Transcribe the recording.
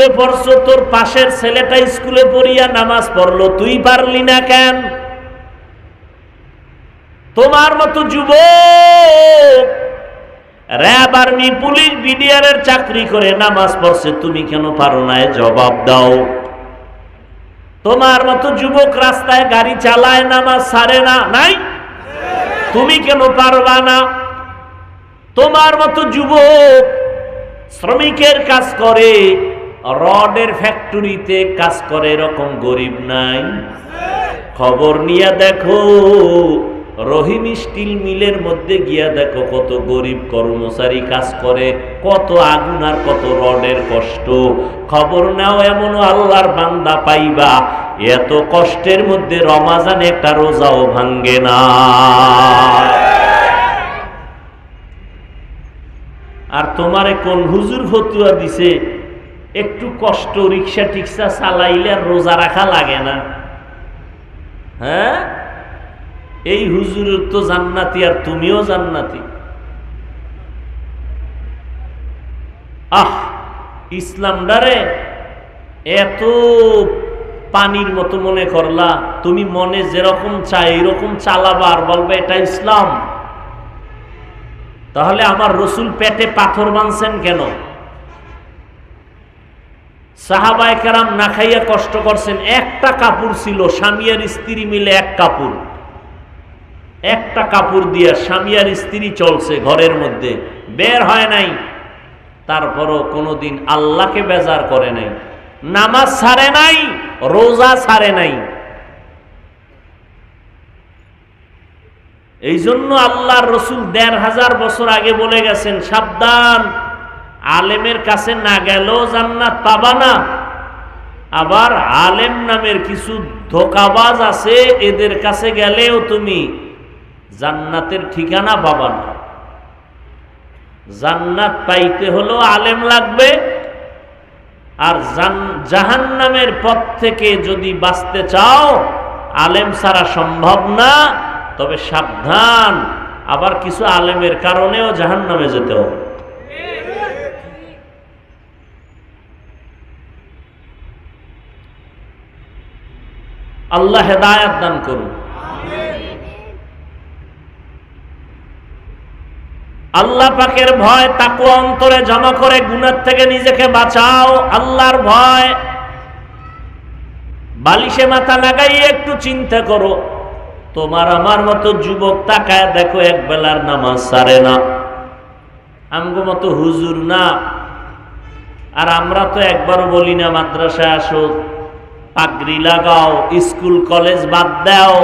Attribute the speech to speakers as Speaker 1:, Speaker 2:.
Speaker 1: স্কুলে পড়ছো, তোর পাশের ছেলেটা স্কুলে পড়িয়া নামাজ পড়লো, তুই পারলি না কেন? তোমার মতো যুবক র‍্যাব, আর্মি, পুলিশ, বিডিআর এর চাকরি করে নামাজ পড়ছে, তুমি কেন পারো না? জবাব দাও। তোমার মতো যুবক রাস্তায় গাড়ি চালায়, নামাজ ছাড়ে না, নাই? তুমি কেন পারবা না? তোমার মতো যুবক শ্রমিকের কাজ করে, রডের ফ্যাক্টরিতে কাজ করে, এরকম গরিব নাই? খবর নিয়ে দেখো, রহিম স্টিল মিলের মধ্যে গিয়া দেখো কত গরিব কর্মচারী কাজ করে, কত আগুন আর কত রডের কষ্ট। খবর নাও, এমন আল্লাহর বান্দা পাইবা এত কষ্টের মধ্যে রমাজানে একটা রোজাও ভাঙ্গে না। আর তোমারে কোন হুজুর ফতুয়া দিছে একটু কষ্ট রিক্সা টিক্সা চালাইলে আর রোজা রাখা লাগে না? হ্যাঁ, এই হুজুরের তো জান্নাতি আর তুমিও জান্নাতি। ইসলামটারে এত পানির মতো মনে করলা, তুমি মনে যেরকম চাই এরকম চালাবা আর বলবে এটা ইসলাম। তাহলে আমার রসুল পেটে পাথর বাঁধছেন কেন? সাহাবায়ে কেরাম না খাইয়া কষ্ট করছেন, একটা কাপড় ছিল, স্বামী আর স্ত্রী মিলে এক কাপড়, একটা কাপড় দিয়া স্বামী আর স্ত্রী চলছে ঘরের মধ্যে, বের হয় নাই। তারপরও কোনোদিন আল্লাহকে বেজার করে নাই, নামাজ ছাড়ে নাই, রোজা ছাড়ে নাই। এই জন্য আল্লাহর রসুল ১৫০০ বছর আগে বলে গেছেন, সাবধান, আলেমের কাছে না গেলেও জান্নাত পাবা না, আবার আলেম নামের কিছু ধোঁকাবাজ আছে, এদের কাছে গেলেও তুমি জান্নাতের ঠিকানা পাবা না। জান্নাত পাইতে হলো আলেম লাগবে, আর জাহান্নামের পথ থেকে যদি বাঁচতে চাও আলেম ছাড়া সম্ভব না। তবে সাবধান, আবার কিছু আলেমের কারণেও জাহান্নামে যেতে হবে। আল্লাহ হেদায়েত দান করুন। আল্লাহ পাকের ভয় তাকওয়া অন্তরে জমা করে গুনাহ থেকে নিজেকে বাঁচাও। আল্লাহর ভয় বালিশে মাথা লাগাইয়ে একটু চিন্তা করো, তোমার আমার মতো যুবক তাকায় দেখো এক বেলার নামাজ ছাড়ে না, আমগো মতো হুজুর না। আর আমরা তো একবারও বলি না মাদ্রাসায় আসো, পাগড়ি লাগাও, স্কুল কলেজ বাদ দাও।